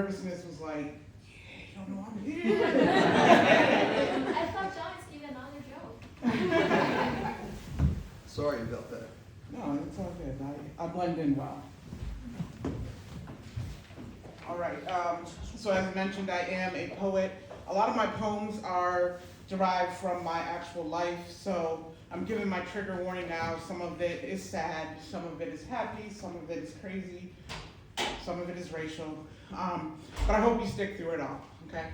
Nervousness was like, yeah, you don't know I'm here. I thought John was giving another joke. Sorry about that. No, it's all good. I blend in well. All right, so as I mentioned, I am a poet. A lot of my poems are derived from my actual life, so I'm giving my trigger warning now. Some of it is sad, some of it is happy, some of it is crazy, some of it is racial. But I hope you stick through it all, okay?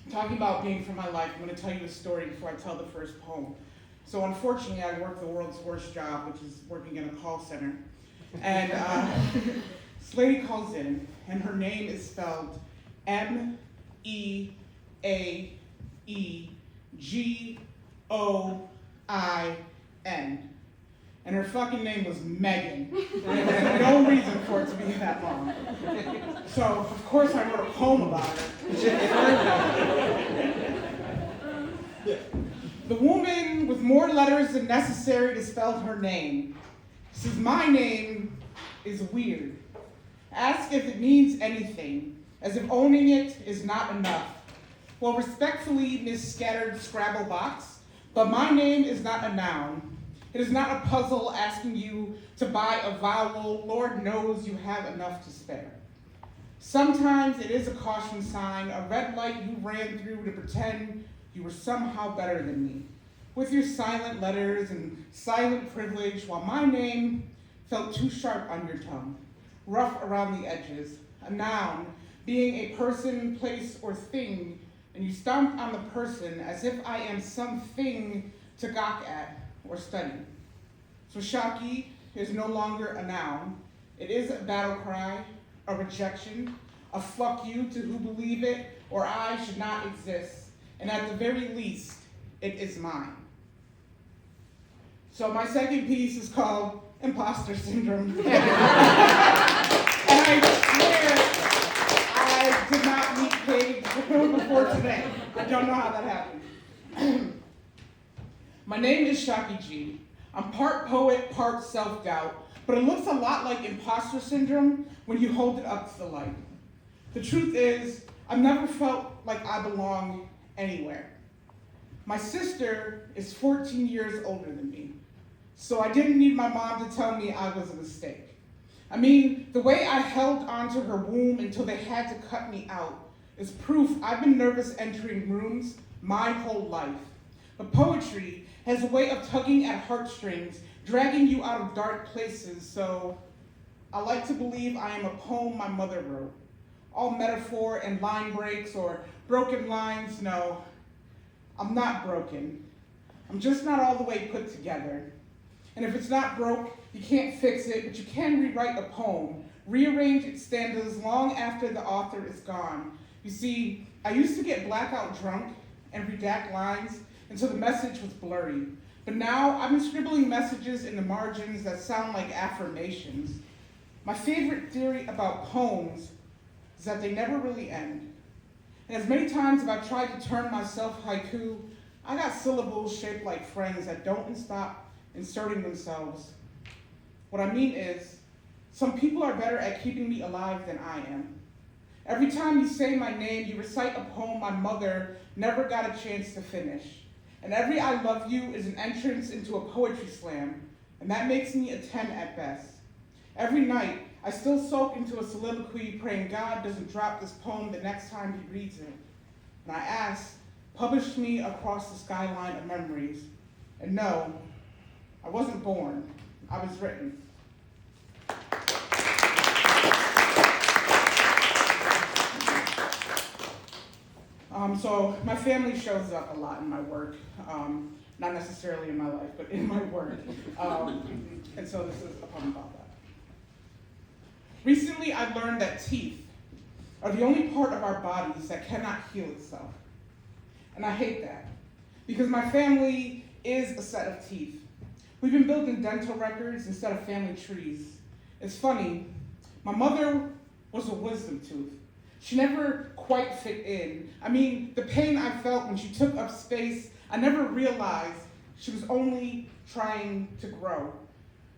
Talking about being from my life, I'm gonna tell you a story before I tell the first poem. So unfortunately, I work the world's worst job, which is working in a call center. And this lady calls in, and her name is spelled Meaegoin. And her fucking name was Megan. And there was no reason for it to be that long. So, of course, I wrote a poem about her. The woman with more letters than necessary to spell her name says, my name is weird. Ask if it means anything, as if owning it is not enough. Well, respectfully, Miss Scattered Scrabble Box, but my name is not a noun. It is not a puzzle asking you to buy a vowel. Lord knows you have enough to spare. Sometimes it is a caution sign, a red light you ran through to pretend you were somehow better than me, with your silent letters and silent privilege, while my name felt too sharp on your tongue, rough around the edges, a noun, being a person, place, or thing, and you stomped on the person as if I am something to gawk at or study. So Shaki is no longer a noun. It is a battle cry, a rejection, a fuck you to who believe it or I should not exist. And at the very least, it is mine. So my second piece is called Imposter Syndrome. And I swear I did not meet Paige before today. I don't know how that happened. My name is Shaki G. I'm part poet, part self-doubt, but it looks a lot like imposter syndrome when you hold it up to the light. The truth is, I've never felt like I belong anywhere. My sister is 14 years older than me, so I didn't need my mom to tell me I was a mistake. I mean, the way I held onto her womb until they had to cut me out is proof I've been nervous entering rooms my whole life. But poetry has a way of tugging at heartstrings, dragging you out of dark places, so I like to believe I am a poem my mother wrote. All metaphor and line breaks or broken lines, no, I'm not broken. I'm just not all the way put together. And if it's not broke, you can't fix it, but you can rewrite a poem, rearrange its stanzas long after the author is gone. You see, I used to get blackout drunk and redact lines until the message was blurry. But now I've been scribbling messages in the margins that sound like affirmations. My favorite theory about poems is that they never really end. And as many times as I've tried to turn myself haiku, I got syllables shaped like friends that don't stop inserting themselves. What I mean is, some people are better at keeping me alive than I am. Every time you say my name, you recite a poem my mother never got a chance to finish. And every I love you is an entrance into a poetry slam, and that makes me a 10 at best. Every night, I still soak into a soliloquy praying God doesn't drop this poem the next time he reads it. And I ask, publish me across the skyline of memories. And no, I wasn't born, I was written. So my family shows up a lot in my work, not necessarily in my life, but in my work. And so this is a poem about that. Recently, I learned that teeth are the only part of our bodies that cannot heal itself. And I hate that, because my family is a set of teeth. We've been building dental records instead of family trees. It's funny, my mother was a wisdom tooth. She never quite fit in. I mean, the pain I felt when she took up space, I never realized she was only trying to grow.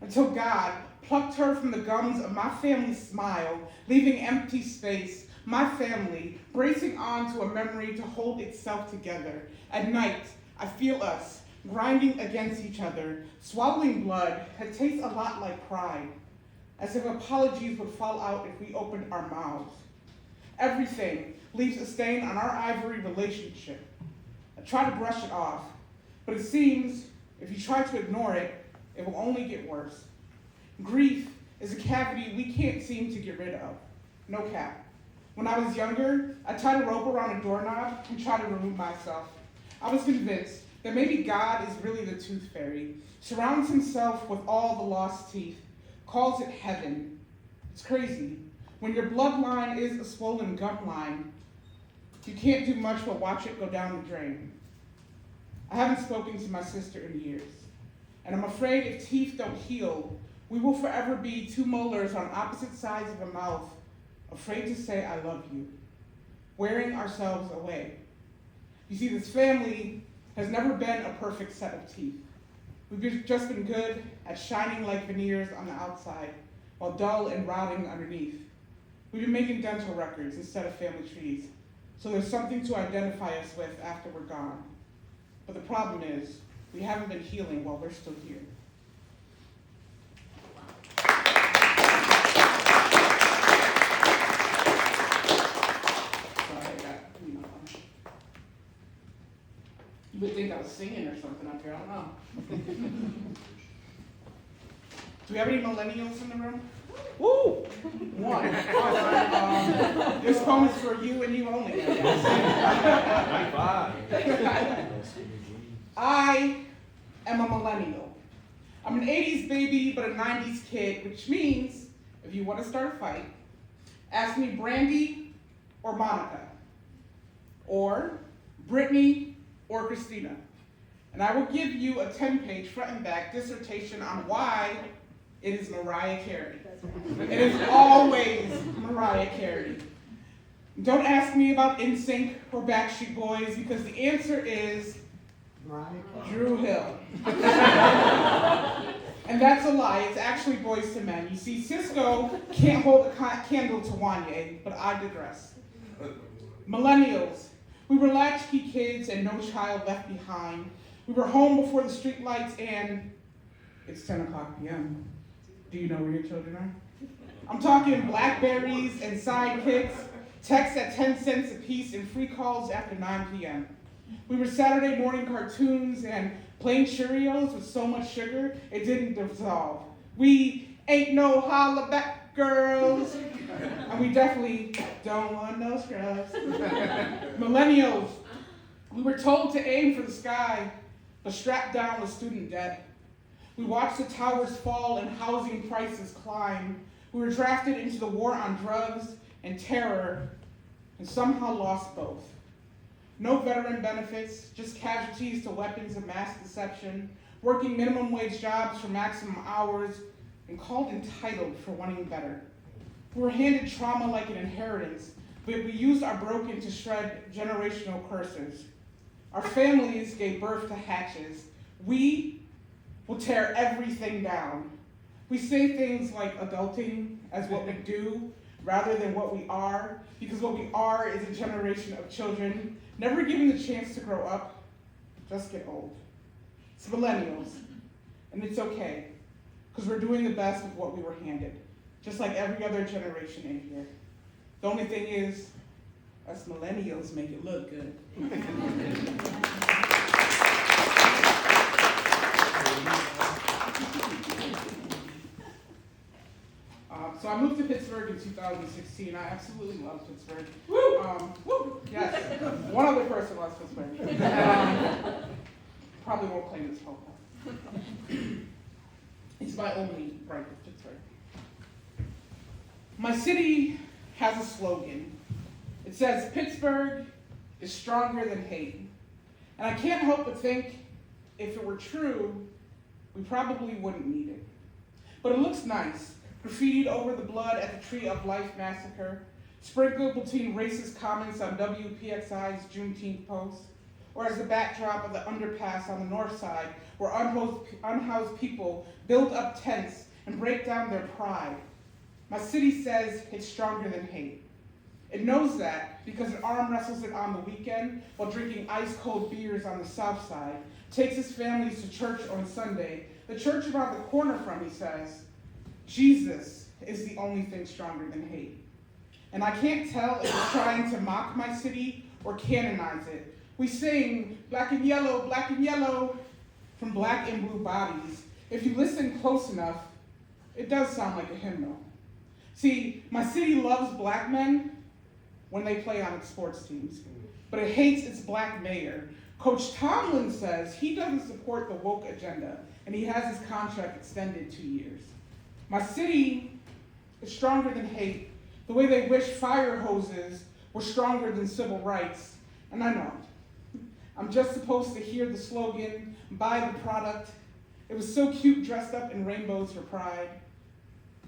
until God plucked her from the gums of my family's smile, leaving empty space, my family bracing onto a memory to hold itself together. At night, I feel us grinding against each other, swallowing blood that tastes a lot like pride, as if apologies would fall out if we opened our mouths. Everything leaves a stain on our ivory relationship. I try to brush it off, but it seems if you try to ignore it, it will only get worse. Grief is a cavity we can't seem to get rid of. No cap. When I was younger, I tied a rope around a doorknob and tried to remove myself. I was convinced that maybe God is really the tooth fairy, surrounds himself with all the lost teeth, calls it heaven. It's crazy. When your bloodline is a swollen gum line, you can't do much but watch it go down the drain. I haven't spoken to my sister in years, and I'm afraid if teeth don't heal, we will forever be two molars on opposite sides of a mouth, afraid to say I love you, wearing ourselves away. You see, this family has never been a perfect set of teeth. We've just been good at shining like veneers on the outside, while dull and rotting underneath. We've been making dental records instead of family trees, so there's something to identify us with after we're gone. But the problem is, we haven't been healing while we're still here. You would think I was singing or something up here, I don't know. Do we have any millennials in the room? Woo! One. Awesome. This poem is for you and you only. High five. I am a millennial. I'm an 80s baby, but a 90s kid, which means if you want to start a fight, ask me Brandy or Monica, or Brittany or Christina. And I will give you a 10-page front and back dissertation on why it is Mariah Carey. It is always Mariah Carey. Don't ask me about NSYNC or Backstreet Boys because the answer is Drew Hill. And that's a lie, it's actually Boys to Men. You see, Cisco can't hold a candle to Wanye, but I digress. Millennials, we were latchkey kids and no child left behind. We were home before the streetlights and it's 10 o'clock p.m. Do you know where your children are? I'm talking Blackberries and sidekicks, texts at 10 cents a piece, and free calls after 9 p.m. We were Saturday morning cartoons and plain Cheerios with so much sugar, it didn't dissolve. We ain't no holla back girls, and we definitely don't want no scrubs. Millennials, we were told to aim for the sky, but strapped down with student debt. We watched the towers fall and housing prices climb. We were drafted into the war on drugs and terror, and somehow lost both. No veteran benefits, just casualties to weapons of mass deception, working minimum wage jobs for maximum hours, and called entitled for wanting better. We were handed trauma like an inheritance, but we used our broken to shred generational curses. Our families gave birth to hatches. We will tear everything down. We say things like adulting as what we do rather than what we are, because what we are is a generation of children never given the chance to grow up, just get old. It's millennials, and it's okay, because we're doing the best with what we were handed, just like every other generation in here. The only thing is, us millennials make it look good. So I moved to Pittsburgh in 2016. I absolutely love Pittsburgh. Woo! Yes. One other person loves Pittsburgh. Probably won't claim this poem. It's my only right with Pittsburgh. My city has a slogan. It says, Pittsburgh is stronger than hate. And I can't help but think, if it were true, we probably wouldn't need it. But it looks nice. Graffitied over the blood at the Tree of Life massacre, sprinkled between racist comments on WPXI's Juneteenth post, or as the backdrop of the underpass on the north side, where unhoused people build up tents and break down their pride. My city says it's stronger than hate. It knows that because it arm wrestles it on the weekend while drinking ice-cold beers on the south side, takes his families to church on Sunday. The church around the corner from me says, Jesus is the only thing stronger than hate. And I can't tell if it's trying to mock my city or canonize it. We sing black and yellow from black and blue bodies. If you listen close enough, it does sound like a hymnal. See, my city loves black men when they play on its sports teams, but it hates its black mayor. Coach Tomlin says he doesn't support the woke agenda, and he has his contract extended 2 years. My city is stronger than hate, the way they wish fire hoses were stronger than civil rights. And I know, I'm just supposed to hear the slogan, buy the product. It was so cute dressed up in rainbows for pride.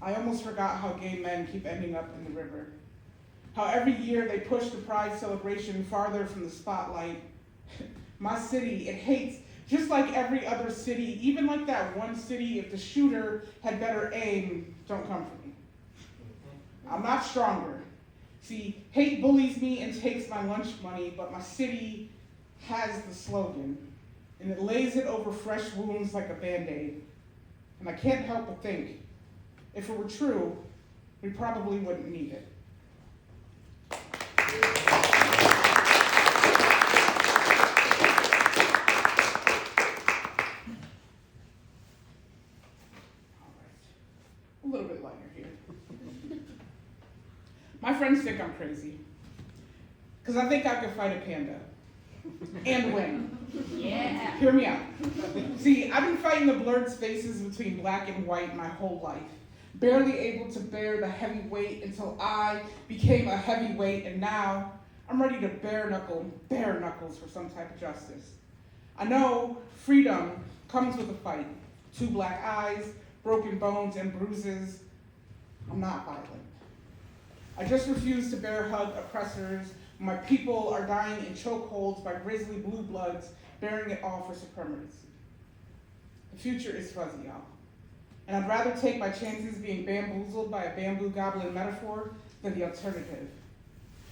I almost forgot how gay men keep ending up in the river. How every year they push the pride celebration farther from the spotlight. My city, it hates, just like every other city, even like that one city, if the shooter had better aim, don't come for me. I'm not stronger. See, hate bullies me and takes my lunch money, but my city has the slogan, and it lays it over fresh wounds like a Band-Aid. And I can't help but think, if it were true, we probably wouldn't need it. A little bit lighter here. My friends think I'm crazy, because I think I could fight a panda and win. Yeah. Hear me out. See, I've been fighting the blurred spaces between black and white my whole life, barely able to bear the heavy weight until I became a heavyweight, and now I'm ready to bare knuckles for some type of justice. I know freedom comes with a fight. 2 black eyes, broken bones, and bruises. I'm not violent. I just refuse to bear hug oppressors. My people are dying in chokeholds by grisly blue bloods, bearing it all for supremacy. The future is fuzzy, y'all. And I'd rather take my chances being bamboozled by a bamboo goblin metaphor than the alternative.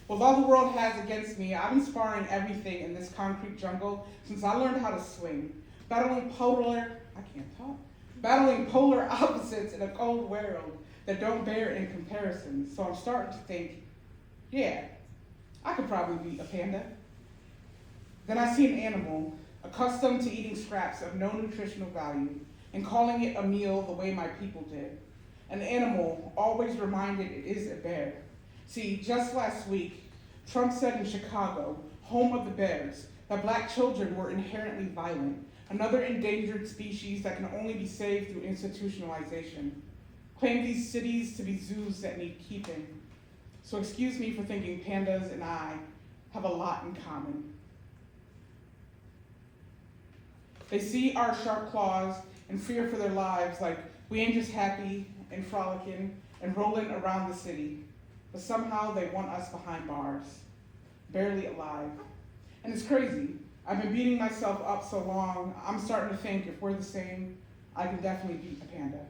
With all the world has against me, I've been sparring everything in this concrete jungle since I learned how to swing, battling polar opposites in a cold world that don't bear in comparison. So I'm starting to think, yeah, I could probably beat a panda. Then I see an animal accustomed to eating scraps of no nutritional value and calling it a meal the way my people did. An animal always reminded it is a bear. See, just last week, Trump said in Chicago, home of the bears, that black children were inherently violent, another endangered species that can only be saved through institutionalization. Claimed these cities to be zoos that need keeping. So excuse me for thinking pandas and I have a lot in common. They see our sharp claws and fear for their lives, like we ain't just happy and frolicking and rolling around the city. But somehow they want us behind bars, barely alive. And it's crazy. I've been beating myself up so long, I'm starting to think if we're the same, I can definitely beat a panda.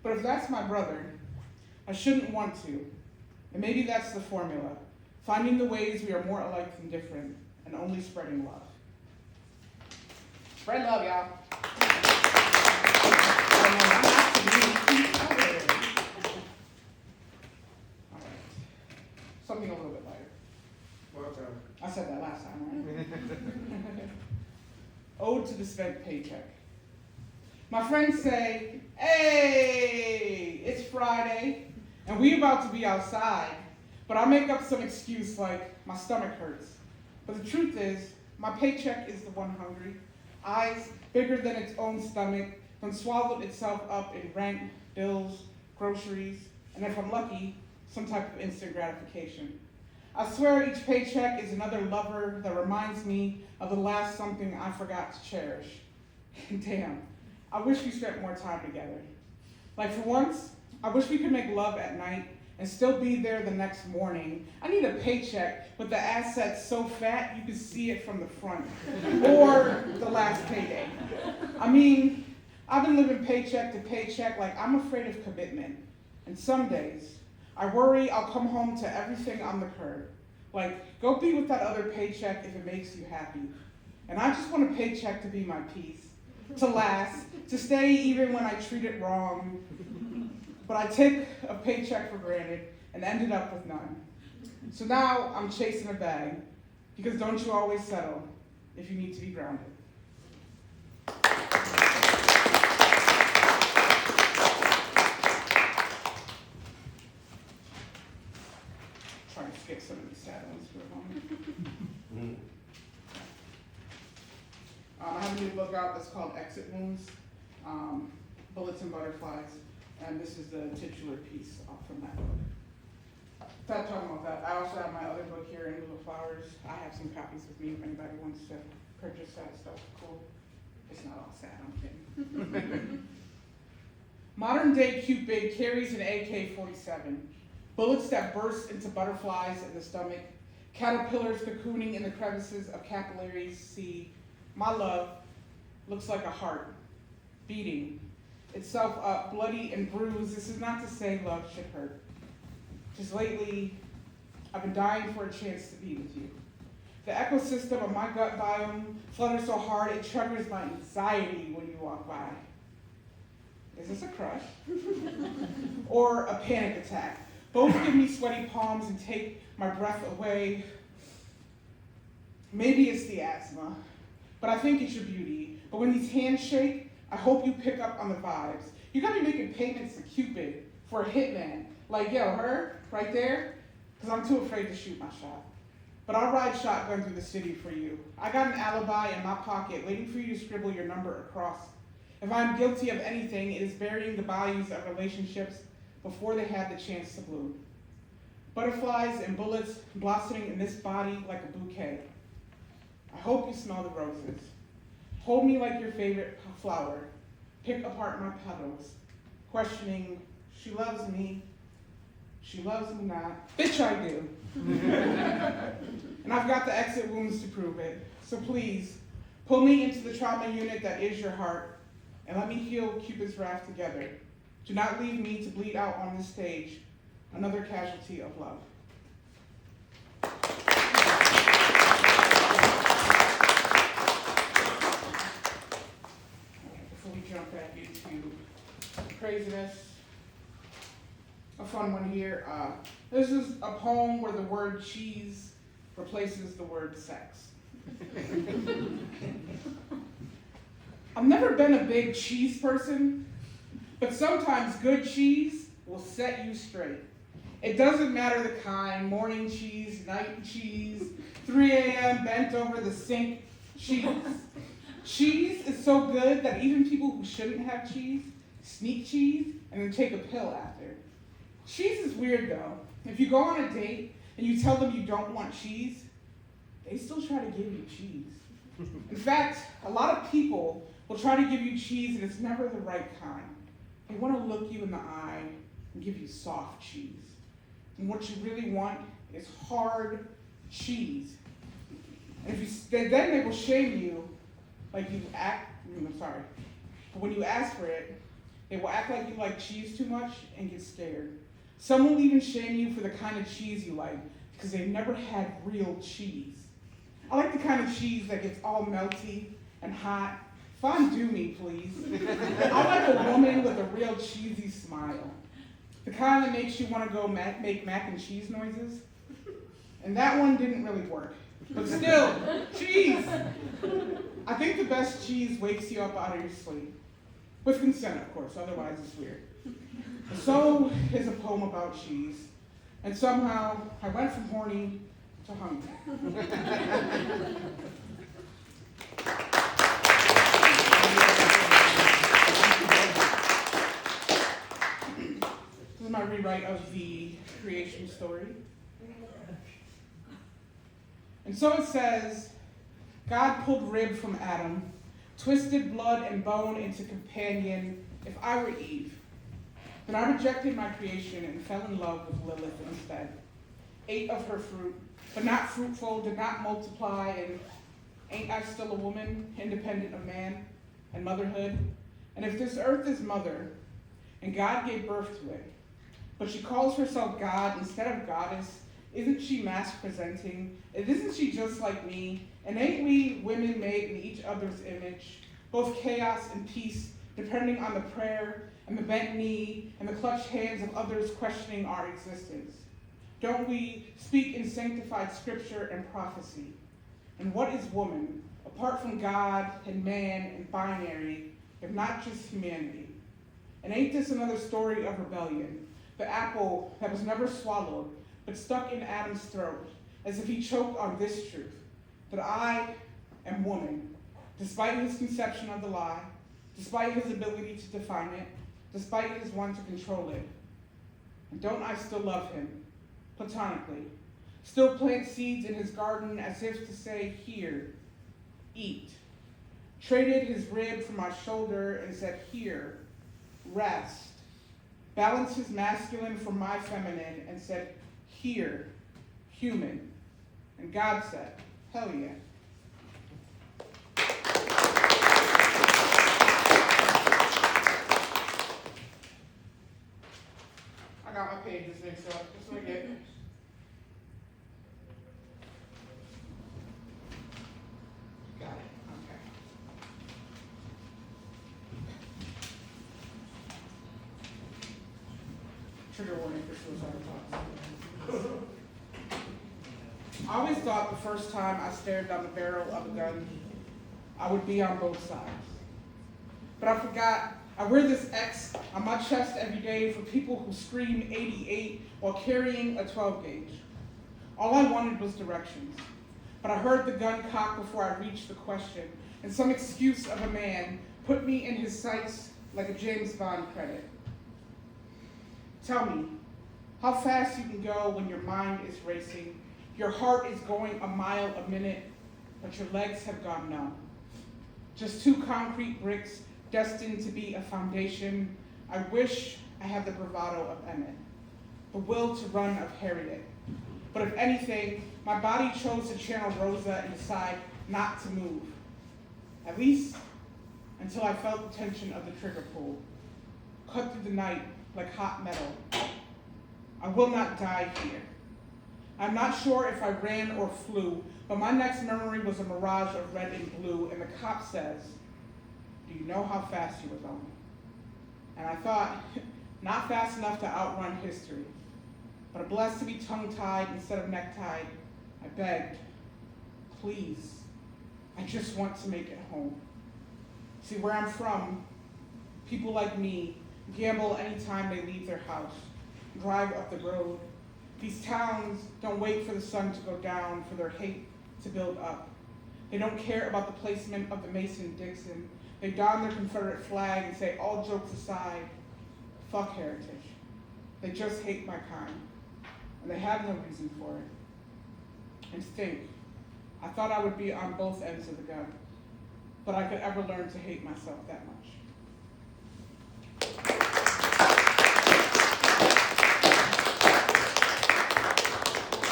But if that's my brother, I shouldn't want to. And maybe that's the formula, finding the ways we are more alike than different, and only spreading love. Spread love, y'all. All right. Something a little bit lighter. I said that last time, right? Ode to the spent paycheck. My friends say, hey, it's Friday, and we about to be outside, but I make up some excuse like my stomach hurts. But the truth is, my paycheck is the one hungry, eyes bigger than its own stomach, then swallowed itself up in rent, bills, groceries, and if I'm lucky, some type of instant gratification. I swear each paycheck is another lover that reminds me of the last something I forgot to cherish. Damn, I wish we spent more time together. Like for once, I wish we could make love at night and still be there the next morning. I need a paycheck with the assets so fat you can see it from the front, or the last payday. I mean, I've been living paycheck to paycheck like I'm afraid of commitment. And some days, I worry I'll come home to everything on the curb. Like, go be with that other paycheck if it makes you happy. And I just want a paycheck to be my peace, to last, to stay even when I treat it wrong. But I take a paycheck for granted and ended up with none. So now I'm chasing a bag, because don't you always settle if you need to be grounded. Trying to skip some of these sad ones for a moment. I have a new book out that's called Exit Wounds, Bullets and Butterflies, and this is the titular piece from that book. Not talking about that, I also have my other book here, In Lieu of Flowers. I have some copies with me if anybody wants to purchase that stuff. Cool. It's not all sad, I'm kidding. Modern day Cupid carries an AK-47. Bullets that burst into butterflies in the stomach, caterpillars cocooning in the crevices of capillaries. See, my love looks like a heart, beating itself up, bloody and bruised. This is not to say love should hurt. Just lately, I've been dying for a chance to be with you. The ecosystem of my gut biome flutters so hard it triggers my anxiety when you walk by. Is this a crush? Or a panic attack? Both give me sweaty palms and take my breath away. Maybe it's the asthma, but I think it's your beauty. But when these hands shake, I hope you pick up on the vibes. You gotta be making payments to Cupid for a hitman. Like, yo, her, right there, because I'm too afraid to shoot my shot. But I'll ride shotgun through the city for you. I got an alibi in my pocket waiting for you to scribble your number across. If I'm guilty of anything, it is burying the values of relationships before they had the chance to bloom. Butterflies and bullets blossoming in this body like a bouquet. I hope you smell the roses. Hold me like your favorite flower. Pick apart my petals, questioning, she loves me not. Bitch, I do. And I've got the exit wounds to prove it. So please, pull me into the trauma unit that is your heart, and let me heal Cupid's wrath together. Do not leave me to bleed out on this stage, another casualty of love. Before we jump back into craziness, a fun one here. This is a poem where the word cheese replaces the word sex. I've never been a big cheese person, but sometimes good cheese will set you straight. It doesn't matter the kind, morning cheese, night cheese, 3 a.m. bent over the sink cheese. Cheese is so good that even people who shouldn't have cheese sneak cheese and then take a pill after. Cheese is weird though. If you go on a date and you tell them you don't want cheese, they still try to give you cheese. In fact, a lot of people will try to give you cheese and it's never the right kind. They want to look you in the eye and give you soft cheese. And what you really want is hard cheese. And if you, then they will shame you like you act, I'm sorry, but when you ask for it, they will act like you like cheese too much and get scared. Some will even shame you for the kind of cheese you like because they've never had real cheese. I like the kind of cheese that gets all melty and hot. Fondue me, please. I like a woman with a real cheesy smile. The kind that makes you want to go make mac and cheese noises. And that one didn't really work. But still, cheese! I think the best cheese wakes you up out of your sleep. With consent, of course, otherwise it's weird. So is a poem about cheese. And somehow, I went from horny to hungry. This is my rewrite of the creation story. And so it says, God pulled rib from Adam, twisted blood and bone into companion. If I were Eve, Then I rejected my creation and fell in love with Lilith instead. Ate of her fruit, but not fruitful, did not multiply, and ain't I still a woman, independent of man and motherhood? And if this earth is mother, and God gave birth to it, but she calls herself God instead of goddess, isn't she mask presenting? And isn't she just like me? And ain't we women made in each other's image? Both chaos and peace, depending on the prayer and the bent knee and the clutched hands of others questioning our existence. Don't we speak in sanctified scripture and prophecy? And what is woman, apart from God and man and binary, if not just humanity? And ain't this another story of rebellion? The apple that was never swallowed, but stuck in Adam's throat, as if he choked on this truth, that I am woman, despite his conception of the lie, despite his ability to define it, despite his want to control it. And don't I still love him, platonically, still plant seeds in his garden as if to say, here, eat. Traded his rib from my shoulder and said, here, rest. Balanced his masculine from my feminine and said, here, human. And God said, hell yeah. I got my pages mixed up, just like it. Got it, okay. Trigger warning for suicidal thoughts. I always thought the first time I stared down the barrel of a gun, I would be on both sides. But I forgot I wear this X on my chest every day for people who scream 88 while carrying a 12 gauge. All I wanted was directions, but I heard the gun cock before I reached the question, and some excuse of a man put me in his sights like a James Bond credit. Tell me, how fast you can go when your mind is racing, your heart is going a mile a minute, but your legs have gone numb. Just two concrete bricks destined to be a foundation. I wish I had the bravado of Emmett, the will to run of Harriet. But if anything, my body chose to channel Rosa and decide not to move. At least until I felt the tension of the trigger pull, cut through the night like hot metal. I will not die here. I'm not sure if I ran or flew, but my next memory was a mirage of red and blue, and the cop says, "Do you know how fast you were going?" And I thought, not fast enough to outrun history, but blessed to be tongue-tied instead of necktied. I begged, please, I just want to make it home. See, where I'm from, people like me gamble anytime they leave their house, drive up the road. These towns don't wait for the sun to go down for their hate to build up. They don't care about the placement of the Mason-Dixon. They don their Confederate flag and say, all jokes aside, fuck heritage. They just hate my kind, and they have no reason for it. And think, I thought I would be on both ends of the gun, but I could ever learn to hate myself that much.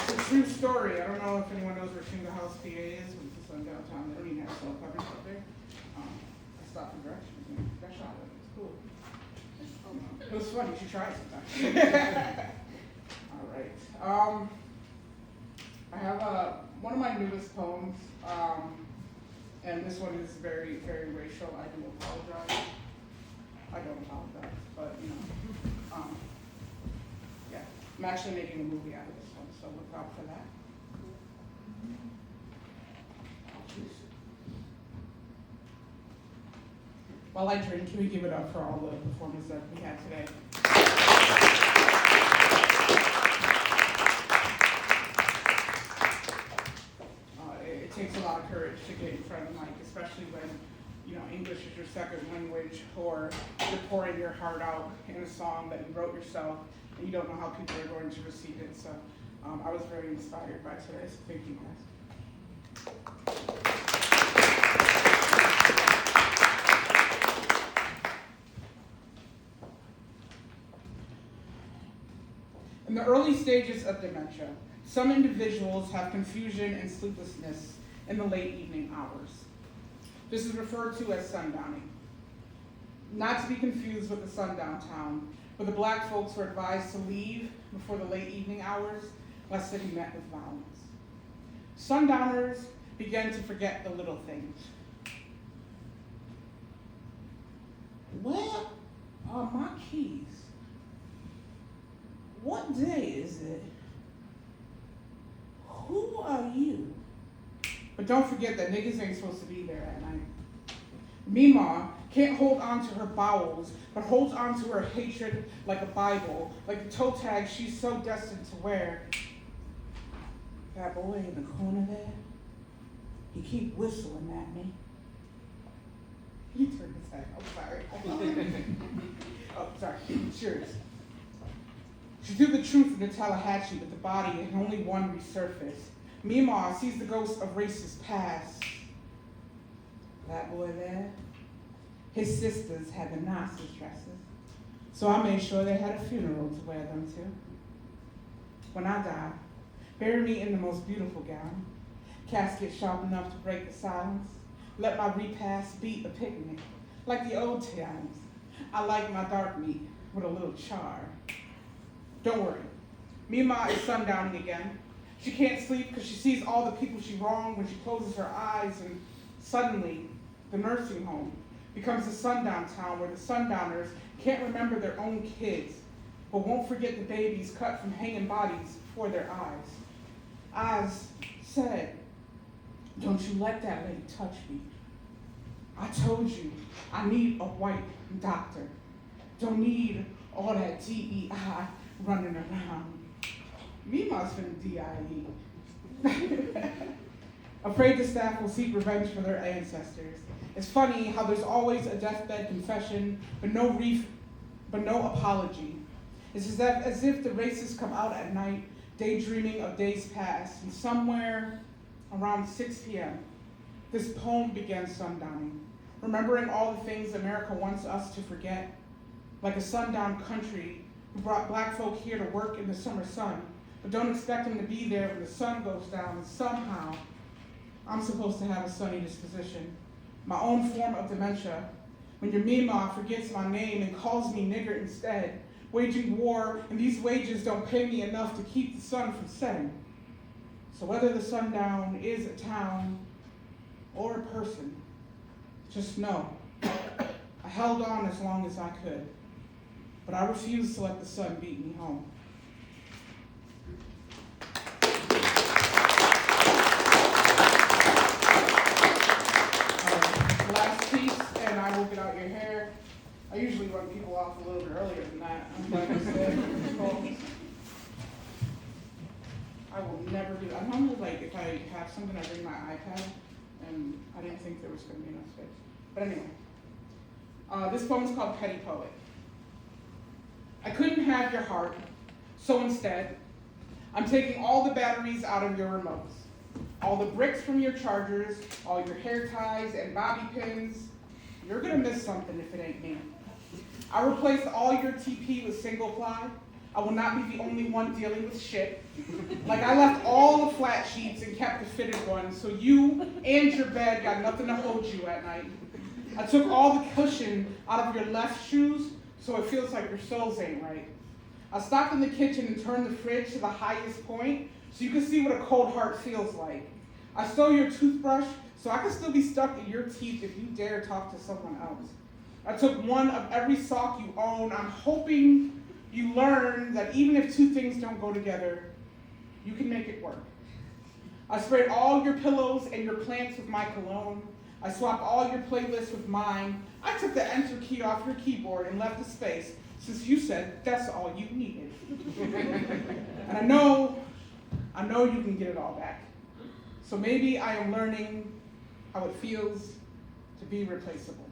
It's a true story. I don't know if anyone knows where Shingle House, PA is, but it's on downtown. They don't even have cell coverage up there. I stopped for directions and got shot at. It's cool. It was fun. You should try it sometime. All right. I have one of my newest poems, and this one is very, very racial. I do apologize. I don't apologize, but you know, yeah. I'm actually making a movie out of this one, so look out for that. While I drink, can we give it up for all the performers that we had today? It takes a lot of courage to get in front of the mic, especially when, you know, English is your second language, or you're pouring your heart out in a song that you wrote yourself, and you don't know how people are going to receive it. So I was very inspired by today, so thank you guys. In the early stages of dementia, some individuals have confusion and sleeplessness in the late evening hours. This is referred to as sundowning. Not to be confused with the sundown town, where the black folks were advised to leave before the late evening hours, lest they be met with violence. Sundowners began to forget the little things. Where are my keys? What day is it? Who are you? But don't forget that niggas ain't supposed to be there at night. Mima can't hold on to her bowels, but holds on to her hatred like a Bible, like the toe tag she's so destined to wear. That boy in the corner there, he keep whistling at me. He turned his head. I'm sorry. Oh, sorry. Cheers. She threw the truth into Tallahatchie, but the body had only one resurfaced. Mima sees the ghost of racist past. That boy there, his sisters had the nicest dresses, so I made sure they had a funeral to wear them to. When I die, bury me in the most beautiful gown, casket sharp enough to break the silence. Let my repast be a picnic, like the old times. I like my dark meat with a little char. Don't worry, Mima is sundowning again. She can't sleep because she sees all the people she wronged when she closes her eyes, and suddenly, the nursing home becomes a sundown town where the sundowners can't remember their own kids, but won't forget the babies cut from hanging bodies before their eyes. Eyes said, "Don't you let that lady touch me. I told you I need a white doctor. Don't need all that DEI running around." Mima's finna DIE. Afraid the staff will seek revenge for their ancestors. It's funny how there's always a deathbed confession, but no apology. It's as if the racists come out at night, daydreaming of days past, and somewhere around 6 p.m., this poem begins sundowning, remembering all the things America wants us to forget, like a sundown country who brought black folk here to work in the summer sun, but don't expect them to be there when the sun goes down, and somehow I'm supposed to have a sunny disposition. My own form of dementia, when your Mima forgets my name and calls me nigger instead, waging war, and these wages don't pay me enough to keep the sun from setting. So whether the sundown is a town or a person, just know, I held on as long as I could, but I refused to let the sun beat me home. Last piece, and I will get out your hair. I usually run people off a little bit earlier than that. I'm glad I said. I will never do that. I'm normally like, if I have something, I bring my iPad, and I didn't think there was going to be enough space. But anyway, this poem is called Petty Poet. I couldn't have your heart, so instead, I'm taking all the batteries out of your remotes, all the bricks from your chargers, all your hair ties and bobby pins. You're gonna miss something if it ain't me. I replaced all your TP with single ply. I will not be the only one dealing with shit. Like I left all the flat sheets and kept the fitted ones, so you and your bed got nothing to hold you at night. I took all the cushion out of your left shoes, so it feels like your soles ain't right. I stopped in the kitchen and turned the fridge to the highest point, so you can see what a cold heart feels like. I stole your toothbrush, so I can still be stuck in your teeth if you dare talk to someone else. I took one of every sock you own. I'm hoping you learn that even if two things don't go together, you can make it work. I sprayed all your pillows and your plants with my cologne. I swapped all your playlists with mine. I took the enter key off your keyboard and left the space, since you said that's all you needed. And I know you can get it all back. So maybe I am learning how it feels to be replaceable.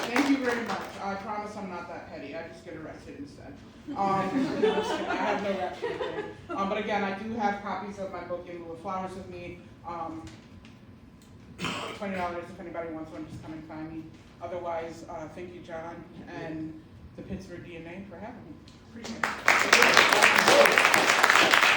Thank you very much. I promise I'm not that petty. I just get arrested instead. I have no rap sheet there. But again, I do have copies of my book in lieu of flowers with me. $20 if anybody wants one, just come and find me. Otherwise, thank you, John, and the Pittsburgh DNA for having me. Appreciate it.